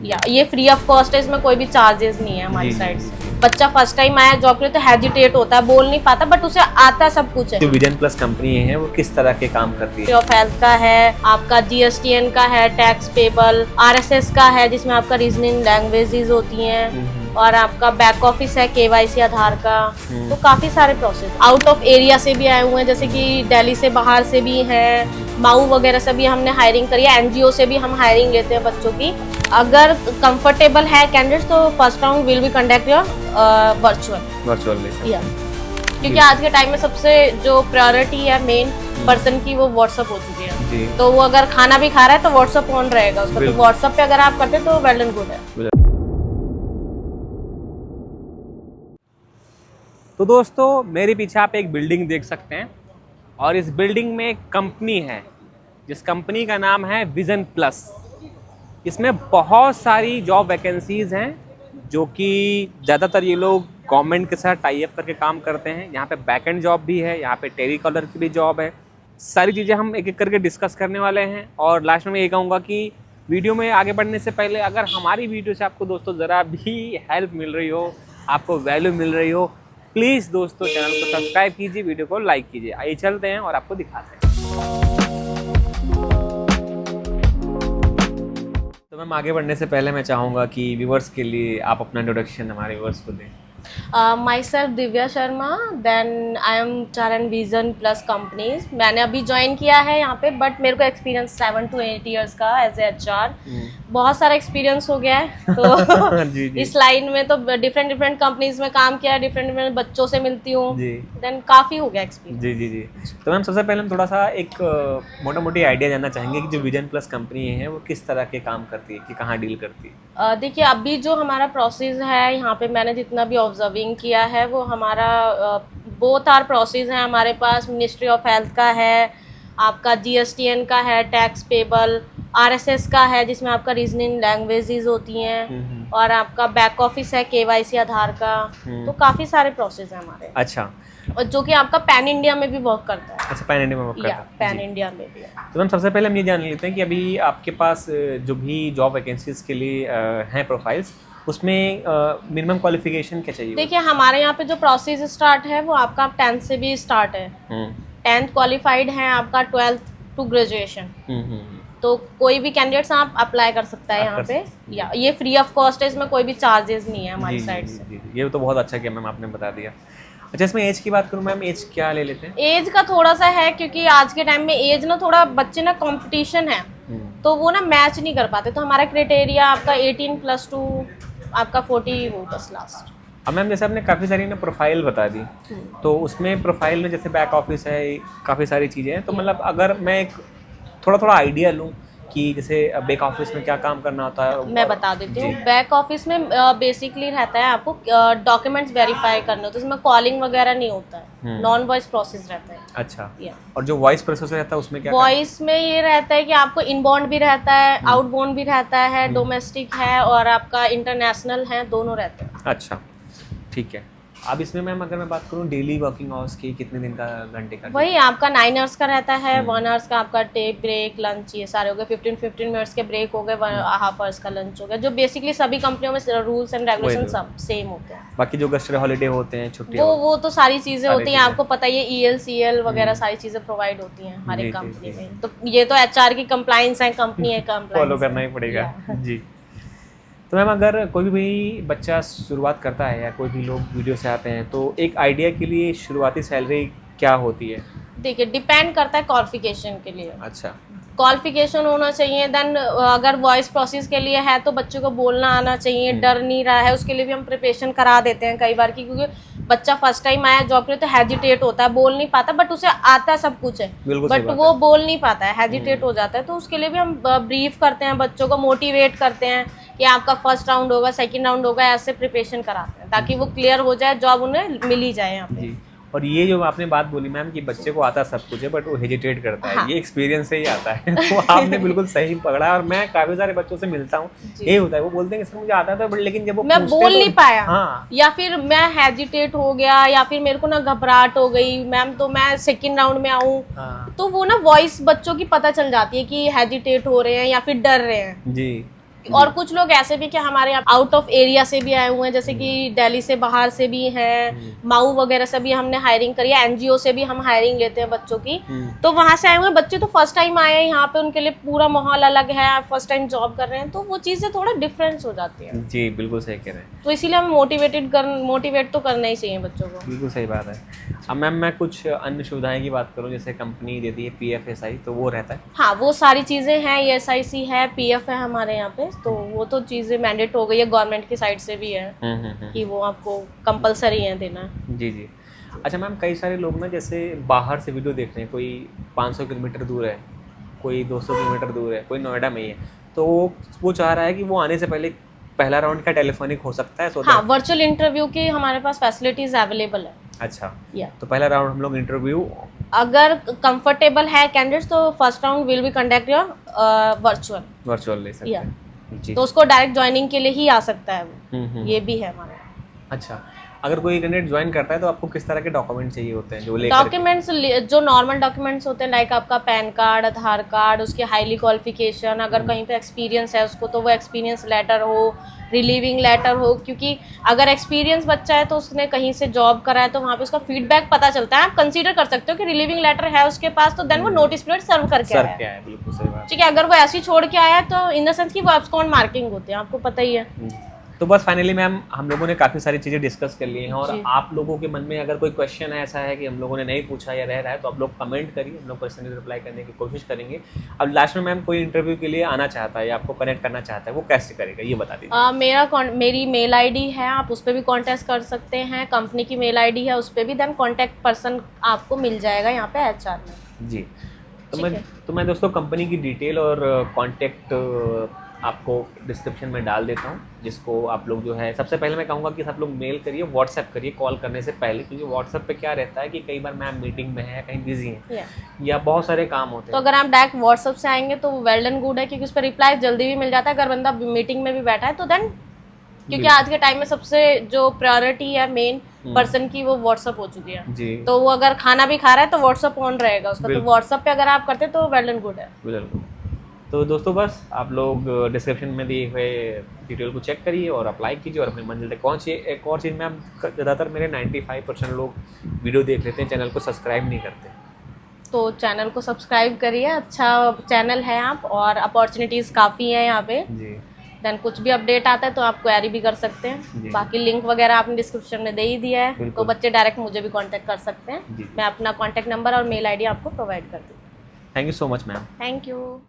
या ये free of cost है, इसमें कोई भी चार्जेस नहीं है हमारी साइड से। बच्चा फर्स्ट टाइम आया जॉब के लिए तो हेजिटेट होता है, बोल नहीं पाता, बट उसे आता सब कुछ है। जो विजन प्लस कंपनी है वो किस तरह के काम करती है? ऑफ हेल्थ का है, आपका जीएसटीएन का है, टैक्स पेबल, आरएसएस का है जिसमें आपका रीजनिंग लैंग्वेजेस होती हैं, और आपका बैक ऑफिस है केवाईसी आधार का। तो काफी सारे प्रोसेस आउट ऑफ एरिया से भी आए हुए हैं, जैसे कि दिल्ली से बाहर से भी है, माऊ वगैरह से भी हमने हायरिंग करी है, एनजीओ से भी हम हायरिंग लेते हैं बच्चों की। अगर कंफर्टेबल है कैंडिडेट्स तो first round will be conduct your virtual या क्योंकि आज के टाइम में सबसे जो प्रायोरिटी है मेन पर्सन की वो व्हाट्सएप हो चुकी है। तो वो अगर खाना भी खा रहा है तो व्हाट्सएप ऑन रहेगा उसका, तो व्हाट्सएप पे अगर आप करते तो वेल एंड गुड है। तो दोस्तों मेरे पीछे आप एक बिल्डिंग देख सकते हैं और इस बिल्डिंग में एक कंपनी है जिस कंपनी का नाम है विजन प्लस। इसमें बहुत सारी जॉब वैकेंसीज हैं जो कि ज़्यादातर ये लोग गवर्नमेंट के साथ टाई अप करके काम करते हैं। यहाँ पे बैकएंड जॉब भी है, यहाँ पे टेली कॉलर की भी जॉब है। सारी चीज़ें हम एक एक करके डिस्कस करने वाले हैं और लास्ट में ये कहूँगा कि वीडियो में आगे बढ़ने से पहले अगर हमारी वीडियो से आपको दोस्तों ज़रा भी हेल्प मिल रही हो, आपको वैल्यू मिल रही हो, प्लीज़ दोस्तों चैनल को सब्सक्राइब कीजिए, वीडियो को लाइक कीजिए। आइए चलते हैं और आपको दिखाते हैं। तो मैम आगे बढ़ने से पहले मैं चाहूँगा कि व्यूवर्स के लिए आप अपना इंट्रोडक्शन हमारे व्यूवर्स को दें। Myself Divya Sharma, then I am चार विजन प्लस कंपनीज। मैंने अभी ज्वाइन किया है यहाँ पे, बट मेरे को एक्सपीरियंस 7 to 8 ईयर्स का एज ए HR बहुत सारा एक्सपीरियंस हो गया है। तो जी। इस लाइन में तो डिफरेंट कंपनीज में काम किया है, डिफरेंट बच्चों से मिलती हूँ, देन काफ़ी हो गया एक्सपीरियंस। जी। तो मैम सबसे पहले हम थोड़ा सा एक मोटा मोटी आइडिया जानना चाहेंगे कि जो विजन प्लस कंपनी है वो किस तरह के काम करती है, कि कहाँ डील करती है? देखिए अभी जो हमारा प्रोसेस है यहाँ पे, मैंने जितना भी ऑब्जर्विंग किया है वो हमारा बोथ आर प्रोसेस है हमारे पास। मिनिस्ट्री ऑफ हेल्थ का है, आपका जीएसटीएन का है, टैक्स पेबल, आरएसएस का है जिसमें आपका रीजनिंग लैंग्वेजेस होती हैं, और आपका बैक ऑफिस है केवाईसी आधार का। तो काफ़ी सारे प्रोसेस है हमारे। अच्छा। और जो कि आपका पैन इंडिया में भी वर्क करता है। अच्छा, पैन इंडिया में वर्क करता है। पैन इंडिया में भी। तो मैम सबसे पहले हम ये जान लेते हैं कि अभी आपके पास जो भी जॉब वैकेंसीज के लिए हैं प्रोफाइल्स, उसमें मिनिमम क्वालिफिकेशन क्या चाहिए? देखिए हमारे यहाँ पे जो प्रोसेस स्टार्ट है वो आपका 10th से भी स्टार्ट है। 10th क्वालिफाइड है, आपका 12th टू ग्रेजुएशन। तो कोई भी कैंडिडेट्स आप अप्लाई कर सकता है यहाँ पे। या ये फ्री ऑफ कॉस्ट है, इसमें कोई भी चार्जेस नहीं है हमारी साइड से। ये तो बहुत अच्छा किया मैम, आपने बता दिया। अच्छा, इसमें एज की बात करूँ मैम, एज क्या ले लेते हैं? एज का थोड़ा सा है क्योंकि आज के टाइम में एज ना थोड़ा बच्चे ना कंपटीशन है, तो वो ना मैच नहीं कर पाते। तो हमारा क्राइटेरिया आपका 18+ टू आपका 40 वो बस लास्ट। अब मैम जैसे आपने काफ़ी सारी ना प्रोफाइल बता दी, तो उसमें प्रोफाइल में जैसे बैक ऑफिस है, काफ़ी सारी चीज़ें हैं। तो मतलब अगर मैं एक थोड़ा आइडिया लूँ कि जैसे बैक ऑफिस में क्या काम करना होता है, मैं बता देती हूँ। बैक ऑफिस में बेसिकली रहता है आपको डॉक्यूमेंट्स वेरीफाई करने होते हैं, इसमें कॉलिंग वगैरह नहीं होता है, नॉन वॉइस प्रोसेस रहता है। अच्छा। और जो वॉइस प्रोसेस रहता है उसमें क्या? वॉइस में ये रहता है कि आपको इनबाउंड भी रहता है, आउटबाउंड भी रहता है, डोमेस्टिक है और आपका इंटरनेशनल है, दोनों रहते हैं। अच्छा, ठीक है। अब इसमें मैम अगर मैं बात करूँ डेली वर्किंग आवर्स की, कितने दिन का, घंटे का? वही आपका 9 आवर्स का रहता है, 1 आवर्स का आपका टे ब्रेक, लंच, ये सारे हो गए। 15 मिनट्स के ब्रेक हो गए, 1.5 आवर्स का लंच हो गया। जो बेसिकली सभी कंपनियों में रूल्स एंड रेगुलेशन सब सेम होते हैं। बाकी जो गस्टर हॉलीडे होते हैं, छुट्टियां, वो तो सारी चीजें होती हैं, आपको पता ही है। EL CL वगैरह सारी चीजें प्रोवाइड होती हैं हर एक कंपनी में। तो ये तो HR की कंप्लाइंस है, कंपनी है, कंप्लाइंस फॉलो करना ही पड़ेगा। जी। तो मैम अगर कोई भी बच्चा शुरुआत करता है या कोई भी लोग वीडियो से आते हैं, तो एक आइडिया के लिए शुरुआती सैलरी क्या होती है? देखिए डिपेंड करता है क्वालिफिकेशन के लिए। अच्छा। क्वालिफिकेशन होना चाहिए। देन अगर वॉइस प्रोसेस के लिए है तो बच्चों को बोलना आना चाहिए, डर नहीं रहा है, उसके लिए भी हम प्रिपरेशन करा देते हैं कई बार की, क्योंकि बच्चा फर्स्ट टाइम आया जॉब के लिए तो हेजिटेट होता है, बोल नहीं पाता, बट उसे आता है सब कुछ है, बट वो बोल नहीं पाता है, हेजिटेट हो जाता है। तो उसके लिए भी हम ब्रीफ करते हैं, बच्चों को मोटिवेट करते हैं कि आपका फर्स्ट राउंड होगा, सेकंड राउंड होगा, ऐसे प्रिपरेशन कराते हैं ताकि वो क्लियर हो जाए, जॉब उन्हें मिल ही जाए यहाँ पे। और ये जो आपने बात बोली मैम कि बच्चे को आता सब कुछ है बट वो हेजिटेट करता है, हाँ। ये एक्सपीरियंस से ही आता है। वो आपने बिल्कुल सही पकड़ा। और मैं काफी सारे बच्चों से मिलता हूँ, यही होता है, वो बोलते हैं कि सर मुझे आता था बट लेकिन जब वो मैं बोल नहीं पाया, हाँ। या फिर मैं हेजिटेट हो गया, या फिर मेरे को ना घबराहट हो गई मैम, तो मैं सेकंड राउंड में आऊँ, हाँ। तो वो ना वॉइस बच्चों की पता चल जाती है कि हेजिटेट हो रहे हैं या फिर डर रहे हैं। जी। और कुछ लोग ऐसे भी कि हमारे यहाँ आउट ऑफ एरिया से भी आए हुए हैं, जैसे कि दिल्ली से बाहर से भी हैं, माऊ वगैरह से भी हमने हायरिंग करी है, एनजीओ से भी हम हायरिंग लेते हैं बच्चों की। तो वहां से आए हुए बच्चे तो फर्स्ट टाइम आए हैं यहाँ पे, उनके लिए पूरा माहौल अलग है, फर्स्ट टाइम जॉब कर रहे हैं, तो वो चीजें थोड़ा डिफरेंस हो जाती है। जी बिल्कुल सही कह रहे हैं, तो इसीलिए हमें मोटिवेट तो करना ही चाहिए बच्चों को। बिल्कुल सही बात है। अब मैम मैं कुछ अन्य सुविधाएं की बात करूं, जैसे कंपनी देती है PFSI, तो वो रहता है? हाँ, वो सारी चीजें हैं, ESIC है, PF है हमारे यहाँ पे, तो वो तो चीजें मैंडेट हो गई है, गवर्नमेंट की साइड से भी है कि वो आपको कंपलसरी है देना। जी जी। अच्छा मैम, कई सारे लोग ना जैसे बाहर से वीडियो देख रहे हैं, कोई 500 किलोमीटर दूर है, कोई 200 किलोमीटर दूर है, कोई नोएडा में ही है, तो वो चाह रहा है कि वो आने से पहले पहला राउंड का टेलीफोनिक हो सकता है? हाँ, वर्चुअल इंटरव्यू की हमारे पास फैसिलिटीज अवेलेबल है। अच्छा, या तो पहला राउंड हम लोग इंटरव्यू, अगर कंफर्टेबल है कैंडिडेट्स, तो first round will be conduct your virtual ले सकते या हैं जी। तो उसको डायरेक्ट ज्वाइनिंग के लिए ही आ सकता है वो, ये भी है हमारे। अच्छा, अगर कोई कैंडिडेट ज्वाइन करता है तो आपको किस तरह के डॉक्यूमेंट चाहिए होते हैं जो लेकर के? डॉक्यूमेंट्स जो नॉर्मल डॉक्यूमेंट्स होते हैं, लाइक आपका पैन कार्ड, आधार कार्ड, उसके हाईली क्वालिफिकेशन, अगर कहीं पे एक्सपीरियंस है उसको तो वो एक्सपीरियंस लेटर हो, रिलीविंग लेटर हो, क्योंकि अगर एक्सपीरियंस बच्चा है तो उसने कहीं से जॉब करा है तो वहाँ पे उसका फीडबैक पता चलता है। आप कंसीडर कर सकते हो कि रिलीविंग लेटर है उसके पास, तो देन वो नोटिस पीरियड सर्व करके आया क्या है, बिल्कुल सही बात। ठीक है। अगर वो ऐसे ही छोड़ के आया तो इन द सेंस कि वो एब्सकॉन्ड मार्किंग होते हैं, आपको पता ही है। तो बस फाइनली मैम हम लोगों ने काफ़ी सारी चीज़ें डिस्कस कर ली हैं, और जी। आप लोगों के मन में अगर कोई क्वेश्चन ऐसा है कि हम लोगों ने नहीं पूछा या रह रहा है, तो आप लोग कमेंट करिए, हम लोग पर्सनली रिप्लाई करने की कोशिश करेंगे। अब लास्ट में मैम कोई इंटरव्यू के लिए आना चाहता है या आपको कनेक्ट करना चाहता है, वो कैसे करेगा ये बता दीजिए। मेरी मेल आईडी है, आप उस पर भी कांटेक्ट कर सकते हैं। कंपनी की मेल आईडी है, उस पर भी देन कांटेक्ट पर्सन आपको मिल जाएगा यहाँ पे HR में। जी, ठीक है। तो मैं दोस्तों कंपनी की डिटेल और कॉन्टैक्ट आपको डिस्क्रिप्शन में डाल देता हूँ, जिसको आप लोग जो है, सबसे पहले मैं कहूँगा कि सब लोग मेल करिए, व्हाट्सएप करिए कॉल करने से पहले, क्योंकि व्हाट्सएप पे क्या रहता है कि कई बार मैम मीटिंग में है, कहीं बिजी हैं या बहुत सारे काम होते तो हैं। अगर आप डायरेक्ट व्हाट्सएप से आएंगे तो वेल एंड गुड है, क्योंकि उस पर रिप्लाई जल्दी भी मिल जाता है। अगर बंदा मीटिंग में भी बैठा है तो देन, क्योंकि आज के टाइम में सबसे जो प्रायोरिटी है मेन पर्सन की, वो व्हाट्सएप हो चुकी है जी, तो वो अगर खाना भी खा रहा है तो व्हाट्सएप ऑन रहेगा उसका, तो व्हाट्सएप पे अगर आप करते तो वेल एंड गुड है। बिल्कुल। तो दोस्तों बस आप लोग डिस्क्रिप्शन में दिए हुए डिटेल को चेक करिए और अप्लाई कीजिए और अपनी मंजिल तक पहुँचिए। एक और चीज़ में, आप ज़्यादातर मेरे 95% लोग वीडियो देख लेते हैं, चैनल को सब्सक्राइब नहीं करते, तो चैनल को सब्सक्राइब करिए, अच्छा चैनल है आप, और अपॉर्चुनिटीज़ काफ़ी हैं यहाँ पे। जी, देन कुछ भी अपडेट आता है तो आप क्वेरी भी कर सकते हैं। बाकी लिंक वगैरह आपने डिस्क्रिप्शन में दे ही दिया है, तो बच्चे डायरेक्ट मुझे भी कांटेक्ट कर सकते हैं। मैं अपना कांटेक्ट नंबर और मेल आईडी आपको प्रोवाइड कर दूँ। Thank you so much ma'am. Thank you.